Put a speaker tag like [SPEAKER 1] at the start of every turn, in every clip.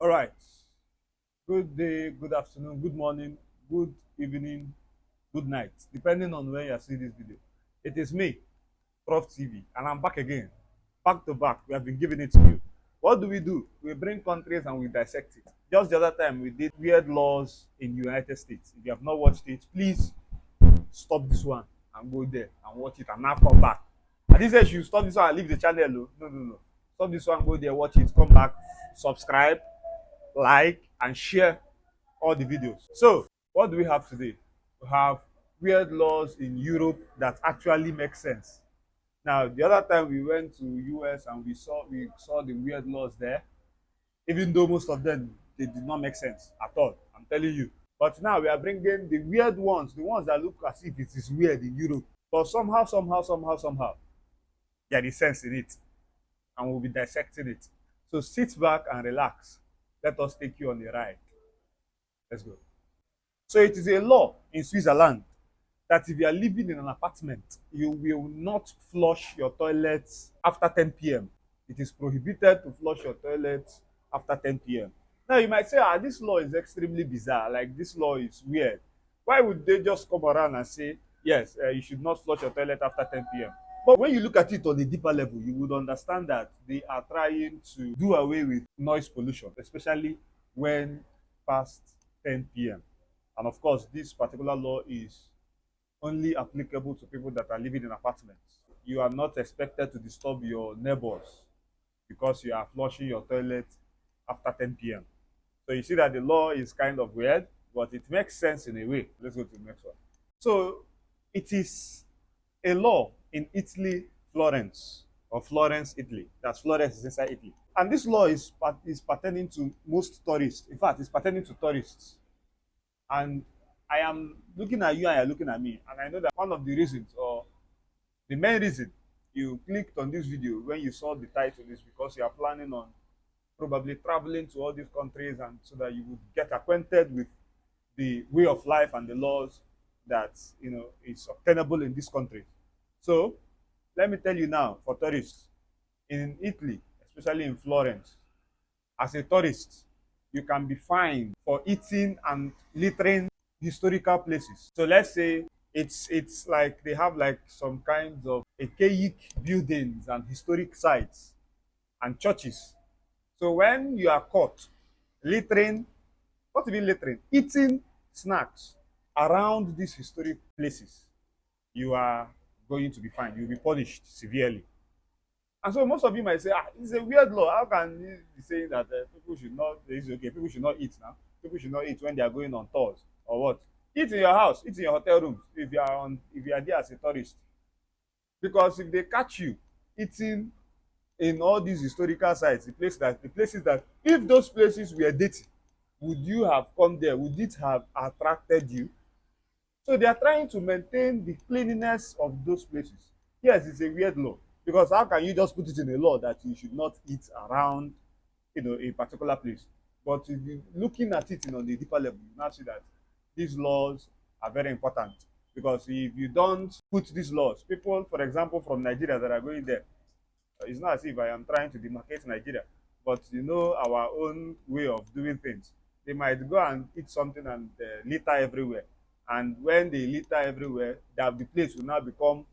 [SPEAKER 1] All right. Good day, good afternoon, good morning, good evening, good night, depending on when you see this video. It is me, Prof TV, and I'm back again, back to back. We have been giving it to you. What do? We bring countries and we dissect it. Just the other time, we did weird laws in United States. If you have not watched it, please stop this one and go there and watch it and now come back. I didn't say you stop this one and leave the channel. No. Stop this one, go there, watch it, come back, subscribe, like, and share all the videos. So, what do we have today? We have weird laws in Europe that actually make sense. Now, the other time we went to US and we saw the weird laws there, even though most of them they did not make sense at all. I'm telling you. But now we are bringing the weird ones, the ones that look as if it is weird in Europe. But somehow, there is sense in it, and we'll be dissecting it. So sit back and relax. Let us take you on a ride. Let's go. So it is a law in Switzerland that if you are living in an apartment, you will not flush your toilets after 10 p.m. It is prohibited to flush your toilets after 10 p.m. Now you might say, this law is extremely bizarre. Like this law is weird. Why would they just come around and say, yes, you should not flush your toilet after 10 p.m.? But when you look at it on a deeper level, you would understand that they are trying to do away with noise pollution, especially when past 10 p.m. And of course, this particular law is only applicable to people that are living in apartments. You are not expected to disturb your neighbors because you are flushing your toilet after 10 p.m. So you see that the law is kind of weird, but it makes sense in a way. Let's go to the next one. So it is a law in Italy, Florence, or Florence, Italy. That's Florence is inside Italy. And this law is pertaining to most tourists. In fact, it's pertaining to tourists. And I am looking at you and you're looking at me. And I know that one of the reasons, or the main reason you clicked on this video when you saw the title is because you are planning on probably traveling to all these countries, and so that you would get acquainted with the way of life and the laws that is obtainable in this country. So let me tell you now, for tourists in Italy, especially in Florence, as a tourist, you can be fined for eating and littering historical places. So let's say it's like they have like some kinds of archaic buildings and historic sites and churches. So when you are caught littering, what do you mean littering? Eating snacks around these historic places, you are going to be fined. You'll be punished severely. And so most of you might say, it's a weird law. How can you be saying that people should not, it's okay, people should not eat now? People should not eat when they are going on tours or what? Eat in your house, eat in your hotel rooms if you are there as a tourist. Because if they catch you eating in all these historical sites, the places that if those places were dirty, would you have come there? Would it have attracted you? So they are trying to maintain the cleanliness of those places. Yes, it's a weird law, because how can you just put it in a law that you should not eat around, a particular place? But if you looking at it on the deeper level, you now see that these laws are very important, because if you don't put these laws, people, for example, from Nigeria that are going there, it's not as if I am trying to demarcate Nigeria, but our own way of doing things. They might go and eat something and litter everywhere. And when they litter everywhere, the place will now become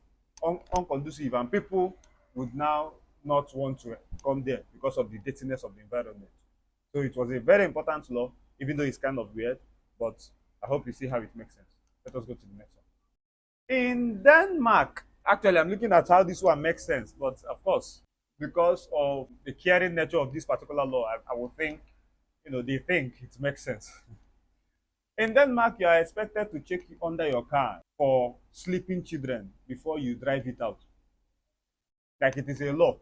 [SPEAKER 1] unconducive, and people would now not want to come there because of the dirtiness of the environment. So it was a very important law, even though it's kind of weird, but I hope you see how it makes sense. Let us go to the next one. In Denmark, actually, I'm looking at how this one makes sense, but of course, because of the caring nature of this particular law, I would think, they think it makes sense. In Denmark, you are expected to check under your car for sleeping children before you drive it out. Like it is a law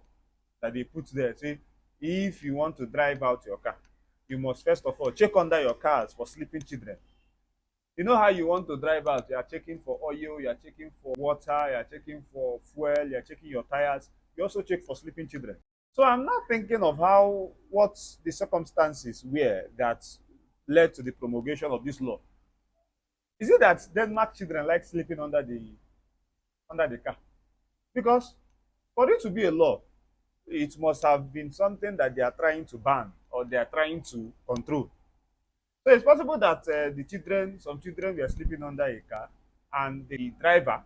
[SPEAKER 1] that they put there. Say, if you want to drive out your car, you must first of all check under your cars for sleeping children. You know how you want to drive out, you are checking for oil, you are checking for water, you are checking for fuel, you are checking your tires. You also check for sleeping children. So I'm not thinking of what the circumstances were that led to the promulgation of this law. Is it that Denmark children like sleeping under the car? Because for it to be a law, it must have been something that they are trying to ban or they are trying to control. So it's possible that some children were sleeping under a car, and the driver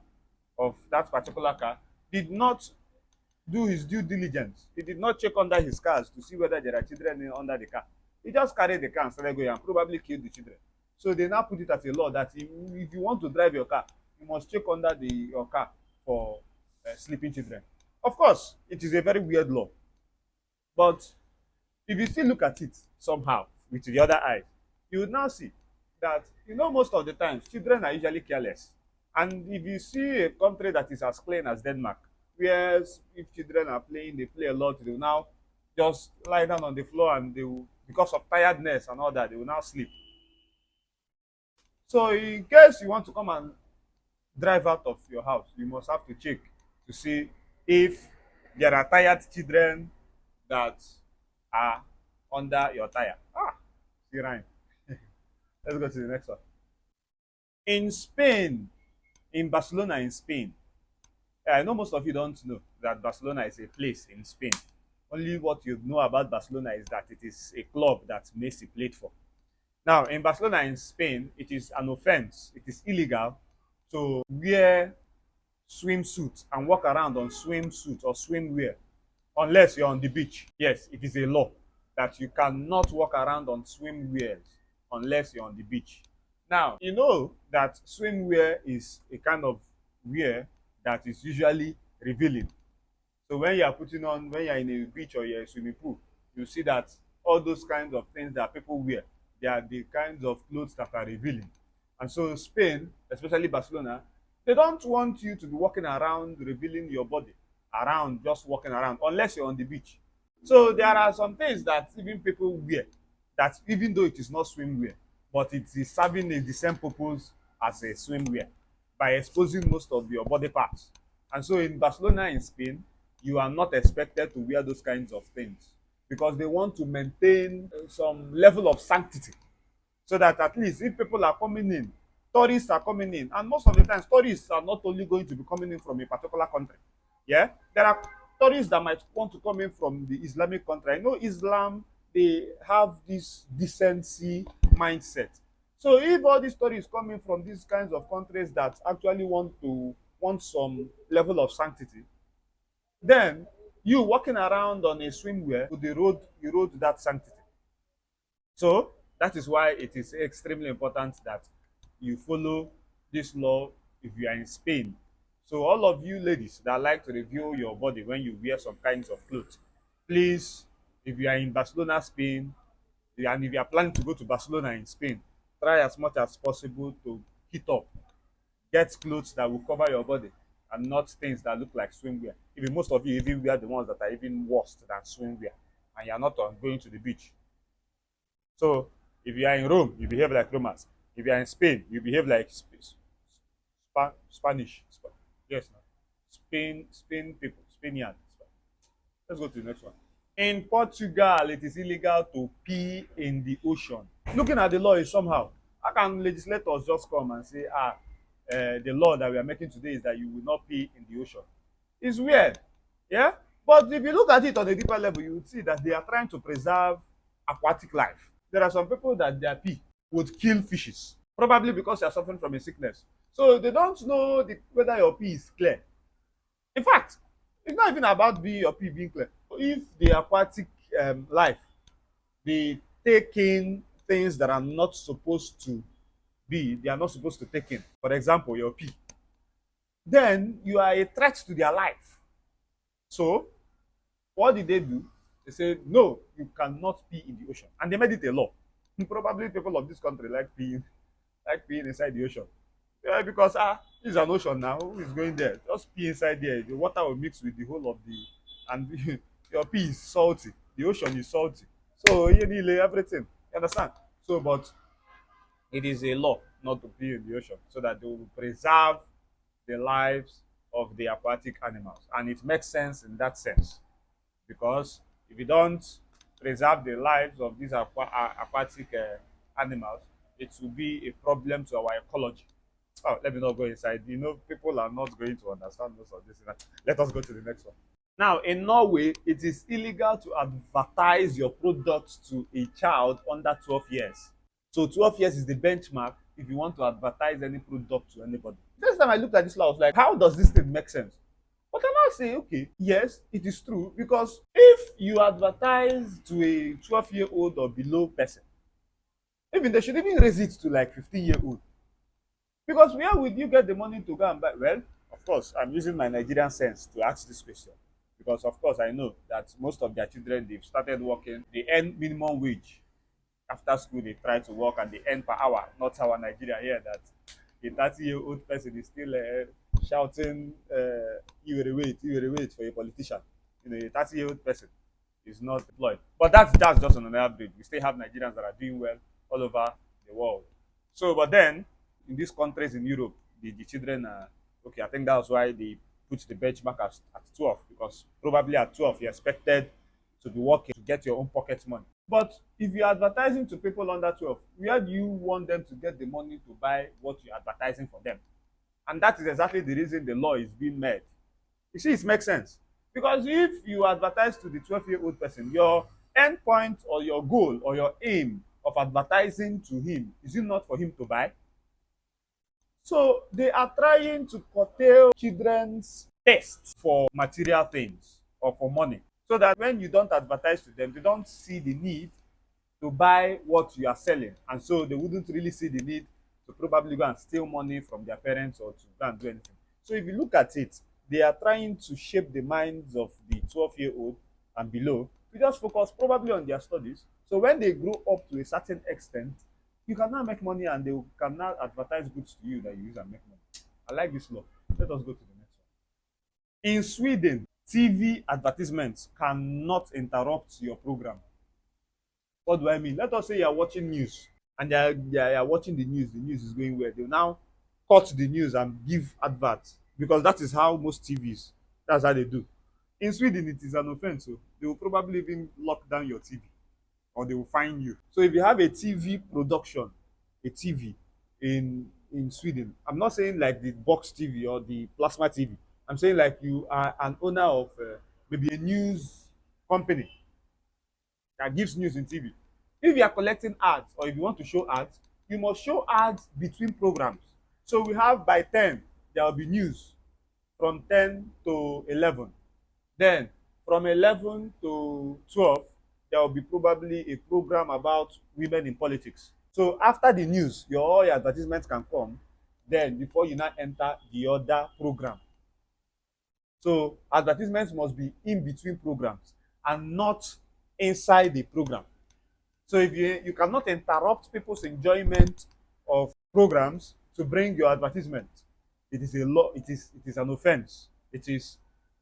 [SPEAKER 1] of that particular car did not do his due diligence. He did not check under his cars to see whether there are children under the car. He just carried the car and started going and probably killed the children. So they now put it as a law that if you want to drive your car, you must check under your car for sleeping children. Of course, it is a very weird law, but if you still look at it somehow with the other eye, you will now see that most of the times children are usually careless. And if you see a country that is as clean as Denmark, where if children are playing, they play a lot, they will now just lie down on the floor and they will, because of tiredness and all that, they will now sleep. So in case you want to come and drive out of your house, you must have to check to see if there are tired children that are under your tire. See rhyme. Let's go to the next one. In Spain, in Barcelona, in Spain, I know most of you don't know that Barcelona is a place in Spain. Only what you know about Barcelona is that it is a club that Messi played for. Now, in Barcelona, in Spain, it is an offense. It is illegal to wear swimsuit and walk around on swimsuit or swimwear unless you're on the beach. Yes, it is a law that you cannot walk around on swimwears unless you're on the beach. Now, you know that swimwear is a kind of wear that is usually revealing. So when you're in a beach or you're in a swimming pool, you see that all those kinds of things that people wear, they are the kinds of clothes that are revealing. And so Spain, especially Barcelona, they don't want you to be walking around revealing your body, around just walking around, unless you're on the beach. So there are some things that even people wear, that even though it is not swimwear, but it is serving the same purpose as a swimwear by exposing most of your body parts. And so in Barcelona, in Spain, you are not expected to wear those kinds of things because they want to maintain some level of sanctity, so that at least if people are coming in, tourists are coming in, and most of the times tourists are not only going to be coming in from a particular country. Yeah, there are tourists that might want to come in from the Islamic country. I know Islam, they have this decency mindset. So if all these tourists coming from these kinds of countries that actually want some level of sanctity, then you walking around on a swimwear would erode that sanctity. So that is why it is extremely important that you follow this law if you are in Spain. So all of you ladies that like to reveal your body when you wear some kinds of clothes, please, if you are in Barcelona, Spain, and if you are planning to go to Barcelona in Spain, try as much as possible to hit up, get clothes that will cover your body and not things that look like swimwear. Even most of you even wear the ones that are even worse than swimwear, and you are not going to the beach. So if you are in Rome, you behave like Romans. If you are in Spain, you behave like Spanish. Yes, no. Spain people, Spaniard. Let's go to the next one. In Portugal, it is illegal to pee in the ocean. Looking at the law is somehow, how can legislators just come and say, the law that we are making today is that you will not pee in the ocean? It's weird, yeah? But if you look at it on a deeper level, you would see that they are trying to preserve aquatic life. There are some people that their pee would kill fishes, probably because they are suffering from a sickness. So they don't know whether your pee is clear. In fact, it's not even about your pee being clear. If the aquatic life, they take in things that are not supposed to they are not supposed to take in. For example, your pee. Then you are a threat to their life. So what did they do? They said, no, you cannot pee in the ocean. And they made it a law. Probably people of this country like peeing inside the ocean. Yeah, because this is an ocean now. Who is going there? Just pee inside there. The water will mix with the whole of and your pee is salty. The ocean is salty. So you need everything. You understand? So, but it is a law not to pee in the ocean so that they will preserve the lives of the aquatic animals. And it makes sense in that sense. Because if you don't preserve the lives of these aquatic animals, it will be a problem to our ecology. Oh, let me not go inside. People are not going to understand most of this. Let us go to the next one. Now, in Norway, it is illegal to advertise your products to a child under 12 years. So 12 years is the benchmark if you want to advertise any product to anybody. First time I looked at this law, I was like, how does this thing make sense? But I now say, okay, yes, it is true, because if you advertise to a 12-year-old or below person, even they should even raise it to like 15-year-old. Because where would you get the money to go and buy? Well, of course, I'm using my Nigerian sense to ask this question. Because of course I know that most of their children, they've started working, they earn minimum wage. After school they try to work and they earn per hour, not our Nigeria here that a 30-year-old person is still shouting you will wait for a politician. You know, a 30-year-old person is not employed. But that's just on an average. We still have Nigerians that are doing well all over the world. So, but then in these countries in Europe, the children are okay. I think that's why they put the benchmark at 12, because probably at 12 you're expected to be working to get your own pocket money. But if you're advertising to people under 12, where do you want them to get the money to buy what you're advertising for them? And that is exactly the reason the law is being made. You see, it makes sense. Because if you advertise to the 12-year-old person, your end point or your goal or your aim of advertising to him, is it not for him to buy? So they are trying to curtail children's taste for material things or for money. So that when you don't advertise to them, they don't see the need to buy what you are selling. And so they wouldn't really see the need to probably go and steal money from their parents or to go and do anything. So if you look at it, they are trying to shape the minds of the 12-year-old and below to just focus probably on their studies. So when they grow up to a certain extent, you can now make money and they can now advertise goods to you that you use and make money. I like this law. Let us go to the next one. In Sweden, TV advertisements cannot interrupt your program. What do I mean? Let us say you are watching news and you are watching the news is going well. They will now cut the news and give adverts, because that is how most TVs, that's how they do. In Sweden, it is an offense, so they will probably even lock down your TV or they will fine you. So if you have a TV production, a TV in Sweden, I'm not saying like the box TV or the plasma TV. I'm saying like you are an owner of maybe a news company that gives news in TV. If you are collecting ads or if you want to show ads, you must show ads between programs. So we have by 10, there will be news from 10 to 11. Then from 11 to 12, there will be probably a program about women in politics. So after the news, all your advertisements can come, then before you now enter the other program. So advertisements must be in between programs and not inside the program. So if you cannot interrupt people's enjoyment of programs to bring your advertisement, it is a law, it is an offense. It is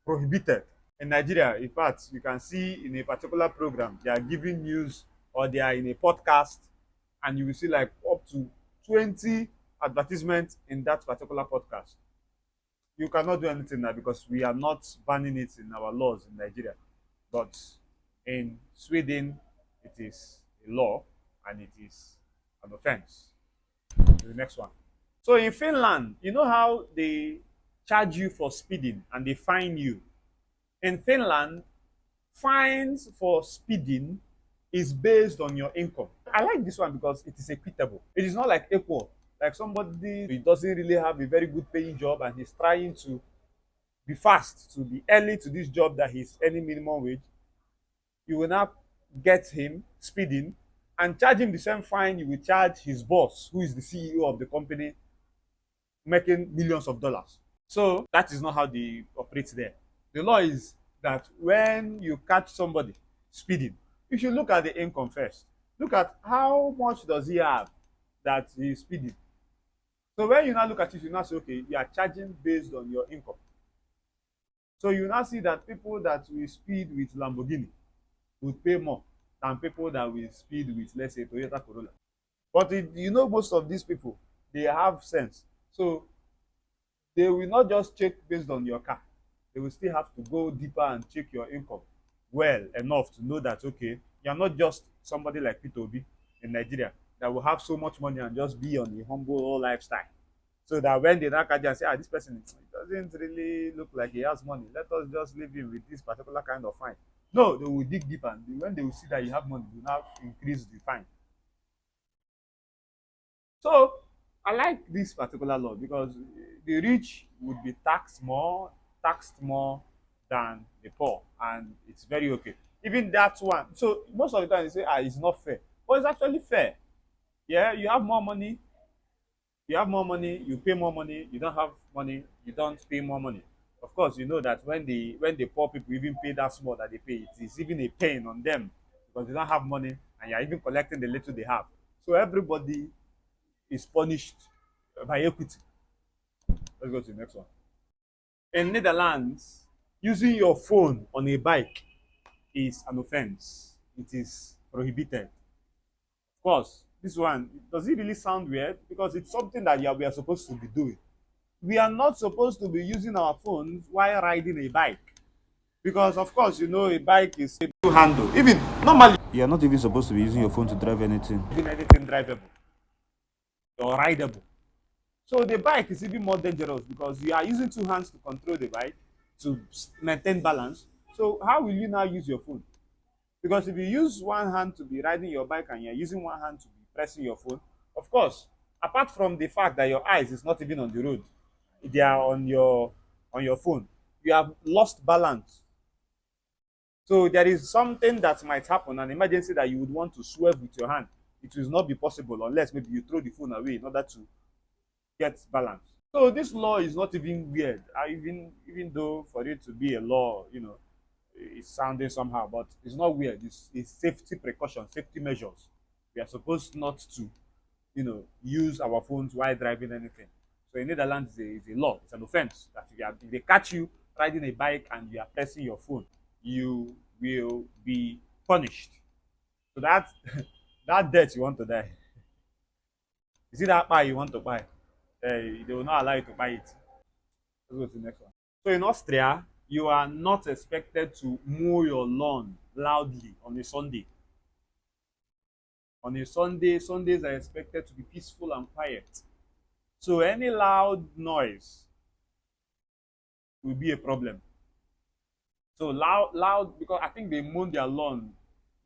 [SPEAKER 1] prohibited. In Nigeria, in fact, you can see in a particular program, they are giving news or they are in a podcast, and you will see like up to 20 advertisements in that particular podcast. You cannot do anything now because we are not banning it in our laws in Nigeria. But in Sweden, it is a law and it is an offense. The next one. So in Finland, you know how they charge you for speeding and they fine you? In Finland, fines for speeding is based on your income. I like this one because it is equitable. It is not like equal. Like somebody who doesn't really have a very good paying job and he's trying to be fast, to be early to this job that he's earning minimum wage. You will now get him speeding and charge him the same fine you will charge his boss, who is the CEO of the company, making millions of dollars. So that is not how they operate there. The law is that when you catch somebody speeding, you should look at the income first. Look at how much does he have that he is speeding. So when you now look at it, you now say, okay, you are charging based on your income. So you now see that people that will speed with Lamborghini would pay more than people that will speed with, let's say, Toyota Corolla. But you know, most of these people, they have sense. So they will not just check based on your car. They will still have to go deeper and check your income well enough to know that, okay, you're not just somebody like Peter Obi in Nigeria that will have so much money and just be on a humble lifestyle. So that when they now catch you and say, ah, this person doesn't really look like he has money, let us just leave him with this particular kind of fine. No, they will dig deeper, and when they will see that you have money, they will now increase the fine. So I like this particular law because the rich would be taxed more than the poor, and it's very okay. Even that one. So most of the time they say, ah, it's not fair, but it's actually fair. Yeah, you have more money, you pay more money. You don't have money, you don't pay more money. Of course, you know that when the poor people even pay that small that they pay, it is even a pain on them because they don't have money and you're even collecting the little they have. So everybody is punished by equity. Let's go to the next one. In Netherlands, using your phone on a bike is an offense. It is prohibited. Of course, this one, does it really sound weird? Because it's something that we are supposed to be doing. We are not supposed to be using our phones while riding a bike. Because, of course, you know, a bike is a two handle. Even normally,
[SPEAKER 2] You're not even supposed to be using your phone to drive anything.
[SPEAKER 1] even anything drivable or rideable. So the bike is even more dangerous because you are using two hands to control the bike to maintain balance. So how will you now use your phone? Because if you use one hand to be riding your bike and you're using one hand to be pressing your phone, of course, apart from the fact that your eyes is not even on the road, they are on your phone, you have lost balance. So there is something that might happen, an emergency that you would want to swerve with your hand. It will not be possible unless maybe you throw the phone away in order to get balance. So this law is not even weird. Even though for it to be a law, you know, it's sounding somehow, but it's not weird. It's safety precautions, safety measures. We are supposed not to, you know, use our phones while driving anything. So in Netherlands, it's a law. It's an offense that if they catch you riding a bike and you are pressing your phone, you will be punished. So that that debt you want to die. Is it that buy you want to buy? They will not allow you to buy it. Let's go to the next one. So in Austria, you are not expected to mow your lawn loudly on a Sunday. On a Sunday, Sundays are expected to be peaceful and quiet. So any loud noise will be a problem. So loud because I think they mow their lawn,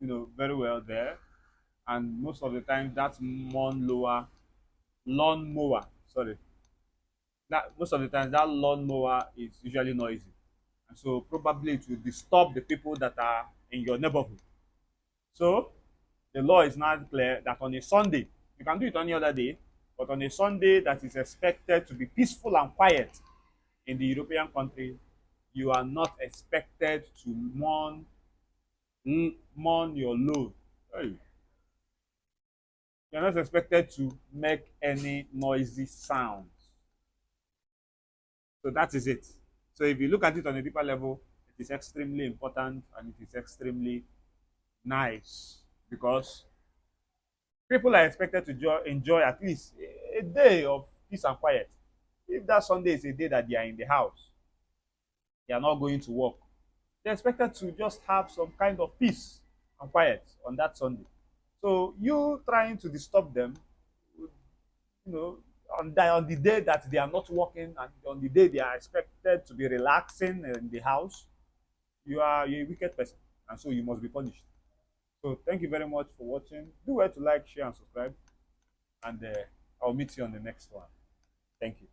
[SPEAKER 1] you know, very well there, and most of the time that lawn mower, sorry, that most of the time that lawn mower is usually noisy, and so probably it will disturb the people that are in your neighborhood. So the law is now clear that on a Sunday, you can do it any other day, but on a Sunday that is expected to be peaceful and quiet in the European country, you are not expected to mourn your load. Hey. You're not expected to make any noisy sounds. So that is it. So if you look at it on a deeper level, it is extremely important and it is extremely nice because people are expected to enjoy at least a day of peace and quiet. If that Sunday is a day that they are in the house, they are not going to work, they're expected to just have some kind of peace and quiet on that Sunday. So you trying to disturb them, you know, on the day that they are not working and on the day they are expected to be relaxing in the house, you're a wicked person, and so you must be punished. So thank you very much for watching. Do well to like, share, and subscribe, and I'll meet you on the next one. Thank you.